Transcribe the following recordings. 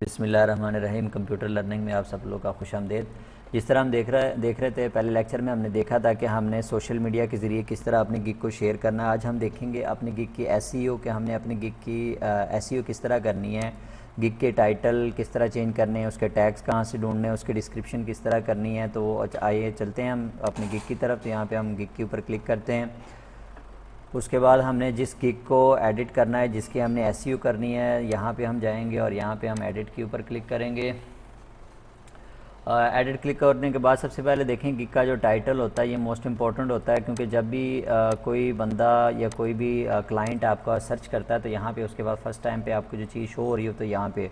बिस्मिल्लाहिर्रहमानिर्रहीम। Computer learning में आप सब लोग का खुशामदीद। जिस तरह हम देख रहे थे पहले लेक्चर में, हमने देखा था कि हमने सोशल मीडिया के ज़रिए किस तरह अपनी गिग को शेयर करना है। आज हम देखेंगे अपनी गिग की एसईओ कि हमने अपनी गिग की एसईओ किस तरह करनी है, गिग के टाइटल किस तरह चेंज करने हैं, उसके टैग्स कहाँ से ढूंढने हैं, उसकी डिस्क्रिप्शन किस तरह करनी है। तो आइए चलते हैं हम अपनी गिग की तरफ। तो यहाँ पर हम गिग के ऊपर क्लिक करते हैं। उसके बाद हमने जिस गिग को एडिट करना है, जिसकी हमने एसईओ करनी है, यहाँ पे हम जाएंगे और यहाँ पे हम एडिट के ऊपर क्लिक करेंगे। एडिट क्लिक करने के बाद सबसे पहले देखें गिग का जो टाइटल होता है ये मोस्ट इंपॉर्टेंट होता है, क्योंकि जब भी कोई बंदा या कोई भी क्लाइंट आपका सर्च करता है तो यहाँ पे उसके बाद फर्स्ट टाइम पे आपको जो चीज़ शो हो रही हो तो यहाँ पे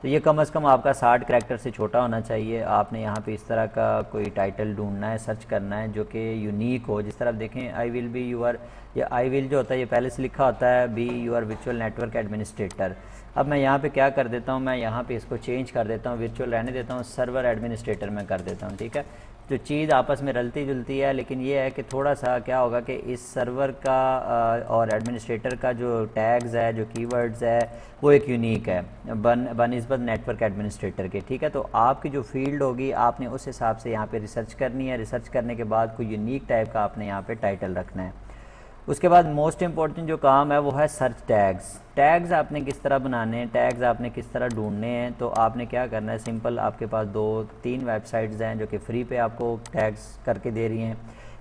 तो ये कम से कम आपका 60 करैक्टर से छोटा होना चाहिए। आपने यहाँ पे इस तरह का कोई टाइटल ढूंढना है, सर्च करना है जो कि यूनिक हो। जिस तरह आप देखें आई विल बी यूर, या आई विल जो होता है ये पहले से लिखा होता है be your virtual network administrator. अब मैं यहाँ पे क्या कर देता हूँ, मैं यहाँ पे इसको चेंज कर देता हूँ, वर्चुअल रहने देता हूँ, सर्वर एडमिनिस्ट्रेटर में कर देता हूँ। ठीक है, जो चीज़ आपस में रलती जुलती है, लेकिन ये है कि थोड़ा सा क्या होगा कि इस सर्वर का और एडमिनिस्ट्रेटर का जो टैग्स है, जो कीवर्ड्स है, वो एक यूनिक है बनिस्बत नेटवर्क एडमिनिस्ट्रेटर के। ठीक है, तो आपकी जो फील्ड होगी आपने उस हिसाब से यहाँ पे रिसर्च करनी है। रिसर्च करने के बाद कोई यूनिक टाइप का आपने यहाँ पे टाइटल रखना है। उसके बाद मोस्ट इंपॉर्टेंट जो काम है वो है सर्च टैग्स। टैग्स आपने किस तरह बनाने हैं, टैग्स आपने किस तरह ढूंढने हैं। तो आपने क्या करना है, सिंपल आपके पास 2-3 वेबसाइट्स हैं जो कि फ्री पे आपको टैग्स करके दे रही हैं।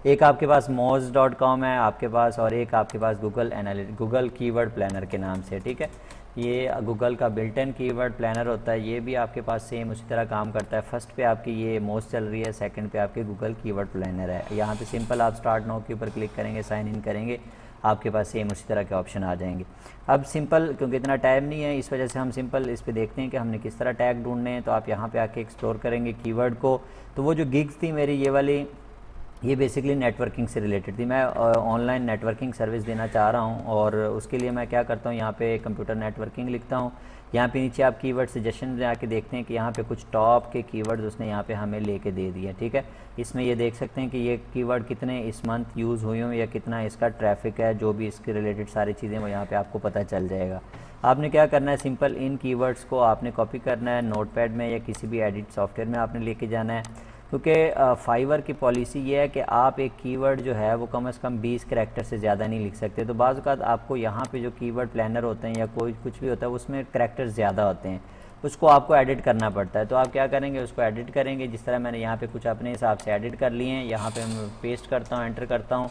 एक आपके पास moz.com है आपके पास, और एक आपके पास गूगल कीवर्ड प्लानर के नाम से। ठीक है, ये गूगल का बिल्ट इन कीवर्ड प्लानर होता है, ये भी आपके पास सेम उसी तरह काम करता है। फर्स्ट पे आपकी ये मोज चल रही है, सेकंड पे आपके गूगल कीवर्ड प्लानर है। यहाँ पे सिंपल आप स्टार्ट नाउ के ऊपर क्लिक करेंगे, साइन इन करेंगे, आपके पास सेम उसी तरह के ऑप्शन आ जाएंगे। अब सिंपल क्योंकि इतना टाइम नहीं है इस वजह से हम सिंपल इस पर देखते हैं कि हमने किस तरह टैग ढूंढने हैं। तो आप यहाँ पर आके एक्सप्लोर करेंगे कीवर्ड को। तो वो जो गिग्स थी मेरी ये वाली, ये बेसिकली नेटवर्किंग से रिलेटेड थी। मैं ऑनलाइन नेटवर्किंग सर्विस देना चाह रहा हूँ, और उसके लिए मैं क्या करता हूँ, यहाँ पे कंप्यूटर नेटवर्किंग लिखता हूँ। यहाँ पे नीचे आप कीवर्ड सजेशन में आके देखते हैं कि यहाँ पे कुछ टॉप के कीवर्ड्स उसने यहाँ पे हमें लेके दे दिए। ठीक है, इसमें ये देख सकते हैं कि ये कीवर्ड कितने इस मंथ यूज़ हुए हों या कितना इसका ट्रैफिक है, जो भी इसके रिलेटेड सारी चीज़ें वो यहाँ पर आपको पता चल जाएगा। आपने क्या करना है, सिंपल इन कीवर्ड्स को आपने कॉपी करना है नोटपैड में या किसी भी एडिट सॉफ्टवेयर में आपने लेके जाना है। क्योंकि फाइवर की पॉलिसी ये है कि आप एक कीवर्ड जो है वो कम से कम 20 करैक्टर से ज़्यादा नहीं लिख सकते। तो बाज़ औक़ात आपको यहाँ पे जो कीवर्ड प्लानर होते हैं या कोई कुछ भी होता है उसमें करैक्टर ज़्यादा होते हैं, उसको आपको एडिट करना पड़ता है। तो आप क्या करेंगे, उसको एडिट करेंगे। जिस तरह मैंने यहाँ पे कुछ अपने हिसाब से एडिट कर लिए हैं, यहाँ पे मैं पेस्ट करता हूँ, एंटर करता हूँ,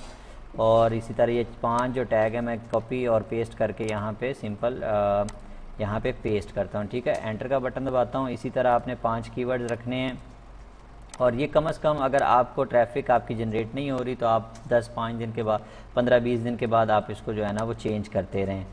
और इसी तरह ये 5 जो टैग है मैं कॉपी और पेस्ट करके यहाँ पर सिंपल यहाँ पर पेस्ट करता हूँ। ठीक है, एंटर का बटन दबाता हूँ। इसी तरह आपने 5 कीवर्ड्स रखने हैं, और ये कम से कम अगर आपको ट्रैफिक आपकी जनरेट नहीं हो रही तो आप 10-5 दिन के बाद, 15-20 दिन के बाद आप इसको जो है ना वो चेंज करते रहें।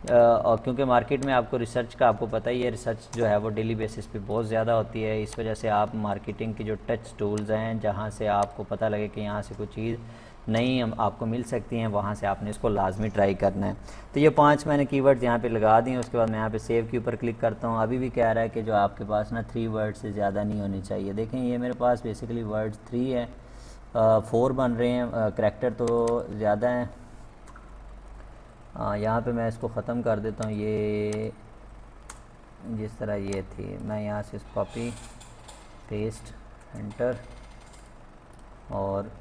और क्योंकि मार्केट में आपको रिसर्च का आपको पता ही है, रिसर्च जो है वो डेली बेसिस पे बहुत ज़्यादा होती है। इस वजह से आप मार्केटिंग की जो टच टूल्स हैं, जहाँ से आपको पता लगे कि यहाँ से कोई चीज़ नहीं आपको मिल सकती हैं, वहाँ से आपने इसको लाजमी ट्राई करना है। तो ये 5 मैंने कीवर्ड्स यहाँ पे लगा दिए। उसके बाद मैं यहाँ पे सेव के ऊपर क्लिक करता हूँ। अभी भी कह रहा है कि जो आपके पास ना 3 वर्ड से ज़्यादा नहीं होने चाहिए। देखें ये मेरे पास बेसिकली वर्ड्स 3 है, 4 बन रहे हैं, करैक्टर तो ज़्यादा हैं। यहाँ पे मैं इसको ख़त्म कर देता हूँ। ये जिस तरह ये थी, मैं यहाँ से कॉपी पेस्ट एंटर, और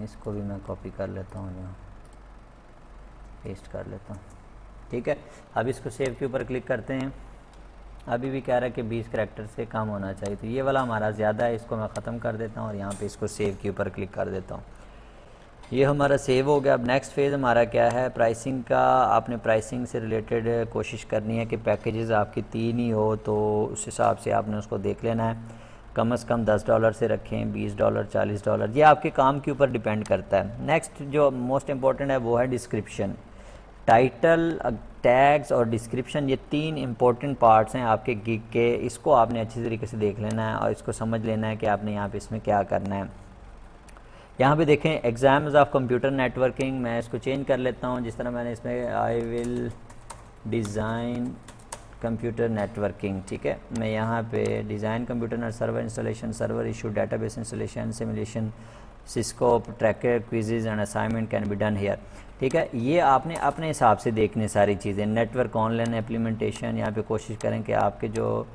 इसको भी मैं कॉपी कर लेता हूँ, यहाँ पेस्ट कर लेता हूँ। ठीक है, अब इसको सेव के ऊपर क्लिक करते हैं। अभी भी कह रहा है कि 20 करैक्टर से कम होना चाहिए, तो ये वाला हमारा ज़्यादा है, इसको मैं ख़त्म कर देता हूँ और यहाँ पे इसको सेव के ऊपर क्लिक कर देता हूँ। ये हमारा सेव हो गया। अब नेक्स्ट फेज़ हमारा क्या है, प्राइसिंग का। आपने प्राइसिंग से रिलेटेड कोशिश करनी है कि पैकेजेस आपकी 3 ही हो, तो उस हिसाब से आपने उसको देख लेना है। कम से कम $10 से रखें, $20, $40, ये आपके काम के ऊपर डिपेंड करता है। नेक्स्ट जो मोस्ट इम्पॉर्टेंट है वो है डिस्क्रिप्शन। टाइटल, टैग्स और डिस्क्रिप्शन, ये 3 इंपॉर्टेंट पार्ट्स हैं आपके गिग के। इसको आपने अच्छी तरीके से देख लेना है और इसको समझ लेना है कि आपने यहाँ पे इसमें क्या करना है। यहाँ पे देखें एग्ज़ाम्स ऑफ कंप्यूटर नेटवर्किंग, मैं इसको चेंज कर लेता हूँ। जिस तरह मैंने इसमें I will design computer networking, ठीक है, मैं यहाँ पे design computer server installation, server issue, database installation, simulation, Cisco, tracker, quizzes and assignment can be done here. ठीक है, ये आपने अपने हिसाब से देखने सारी चीज़ें। नेटवर्क ऑनलाइन इम्प्लीमेंटेशन, यहाँ पे कोशिश करें कि आपके जो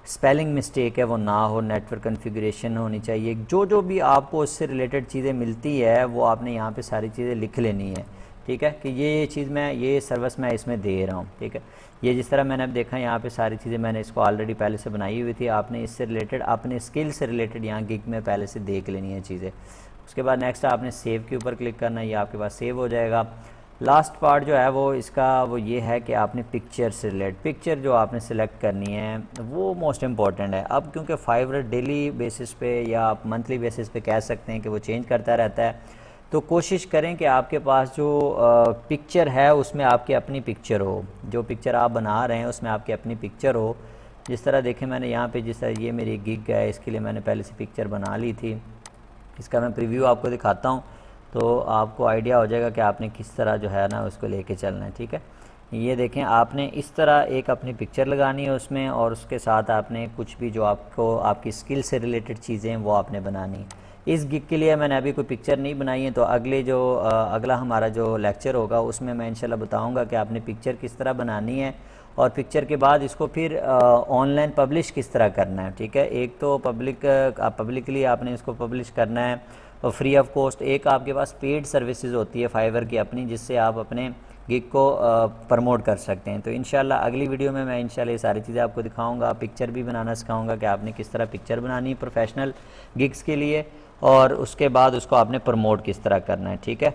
स्पेलिंग मिस्टेक है वो ना हो, नेटवर्क कॉन्फ़िगरेशन होनी चाहिए, जो भी आपको उससे रिलेटेड चीज़ें मिलती है वो आपने यहाँ पे सारी चीज़ें लिख लेनी है। ठीक है कि ये चीज़ मैं, ये सर्विस मैं इसमें दे रहा हूँ। ठीक है, ये जिस तरह मैंने अब देखा यहाँ पे सारी चीज़ें मैंने इसको ऑलरेडी पहले से बनाई हुई थी, आपने इससे रिलेटेड अपने स्किल से रिलेटेड यहाँ गिग में पहले से देख लेनी है चीज़ें। उसके बाद नेक्स्ट आपने सेव के ऊपर क्लिक करना है, ये आपके पास सेव हो जाएगा। लास्ट पार्ट जो है वो इसका वो ये है कि आपने पिक्चर से रिलेटेड पिक्चर जो आपने सेलेक्ट करनी है वो मोस्ट इम्पॉर्टेंट है। अब क्योंकि फाइवर डेली बेसिस पे या आप मंथली बेसिस पे कह सकते हैं कि वो चेंज करता रहता है, तो कोशिश करें कि आपके पास जो पिक्चर है उसमें आपकी अपनी पिक्चर हो, जो पिक्चर आप बना रहे हैं उसमें आपकी अपनी पिक्चर हो। जिस तरह देखें मैंने यहाँ पे, जिस तरह ये मेरी गिग है, इसके लिए मैंने पहले से पिक्चर बना ली थी। इसका मैं प्रीव्यू आपको दिखाता हूँ तो आपको आइडिया हो जाएगा कि आपने किस तरह जो है ना उसको लेके चलना है। ठीक है, ये देखें आपने इस तरह एक अपनी पिक्चर लगानी है उसमें, और उसके साथ आपने कुछ भी जो आपको आपकी स्किल से रिलेटेड चीज़ें हैं वो आपने बनानी है। इस गिग के लिए मैंने अभी कोई पिक्चर नहीं बनाई है, तो अगले जो अगला हमारा जो लेक्चर होगा उसमें मैं इंशाल्लाह बताऊंगा कि आपने पिक्चर किस तरह बनानी है, और पिक्चर के बाद इसको फिर ऑनलाइन पब्लिश किस तरह करना है। ठीक है, एक तो पब्लिकली आपने इसको पब्लिश करना है और फ्री ऑफ कॉस्ट। एक आपके पास पेड सर्विसेज होती है फाइवर की अपनी, जिससे आप अपने गिग को प्रमोट कर सकते हैं। तो इंशाल्लाह अगली वीडियो में मैं इंशाल्लाह ये सारी चीज़ें आपको दिखाऊंगा, पिक्चर भी बनाना सिखाऊंगा कि आपने किस तरह पिक्चर बनानी है प्रोफेशनल गिग्स के लिए, और उसके बाद उसको आपने प्रमोट किस तरह करना है। ठीक है।